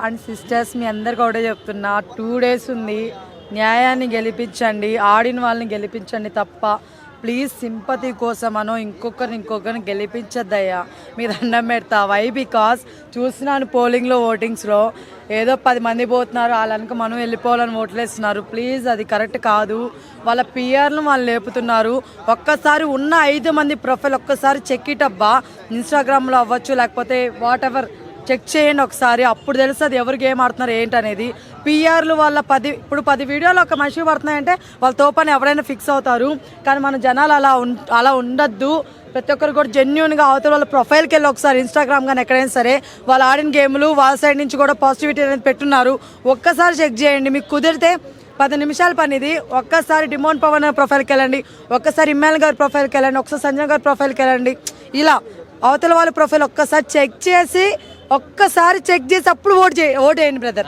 And sisters మీ అందరికీ ఒకటే చెప్తున్నా, 2 days ఉంది, న్యాయాన్ని గెలిపించండి, ఆడిన వాళ్ళని గెలిపించండి తప్ప ప్లీజ్ సింపతి కోసమనో ఇంకొకరిని గెలిపించద్దయ్యా, మీరు దండం పెడతా. వై? బికాస్ చూస్తున్నాను పోలింగ్లో ఓటింగ్స్లో ఏదో 10 మంది పోతున్నారు, వాళ్ళనుక మనం వెళ్ళిపోవాలని ఓట్లేస్తున్నారు. ప్లీజ్ అది కరెక్ట్ కాదు. వాళ్ళ పిఆర్ను వాళ్ళు లేపుతున్నారు. ఒక్కసారి ఉన్న 5 మంది ప్రొఫైల్ ఒక్కసారి చెక్ ఇట్ అబ్బా, ఇన్స్టాగ్రామ్లో అవ్వచ్చు లేకపోతే వాట్ ఎవర్ చెక్ చేయండి ఒకసారి, అప్పుడు తెలుస్తుంది ఎవరికి ఏం ఆడుతున్నారు ఏంటనేది. పిఆర్లు వాళ్ళ 10 వీడియోలు ఒక మనిషి పడుతున్నాయంటే వాళ్ళ తోపని ఎవరైనా ఫిక్స్ అవుతారు. కానీ మన జనాలు అలా ఉండద్దు. ప్రతి ఒక్కరు కూడా జెన్యున్గా అవతల వాళ్ళ ప్రొఫైల్కి వెళ్ళి ఒకసారి ఇన్స్టాగ్రామ్ కానీ ఎక్కడైనా సరే వాళ్ళు ఆడిన గేమ్లు వాళ్ళ సైడ్ నుంచి కూడా పాజిటివిటీ అనేది పెట్టున్నారు. ఒక్కసారి చెక్ చేయండి, మీకు కుదిరితే 10 నిమిషాల పని ఇది. ఒక్కసారి డిమోన్ పవన్ ప్రొఫైల్కి వెళ్ళండి, ఒక్కసారి ఇమ్మాన్ గారి ప్రొఫైల్కి వెళ్ళండి, ఒకసారి సంజయ్ గారి ప్రొఫైల్కి వెళ్ళండి. ఇలా అవతల వాళ్ళ ప్రొఫైల్ ఒక్కసారి చెక్ చేసి అప్పుడు ఓట్ చేయండి బ్రదర్.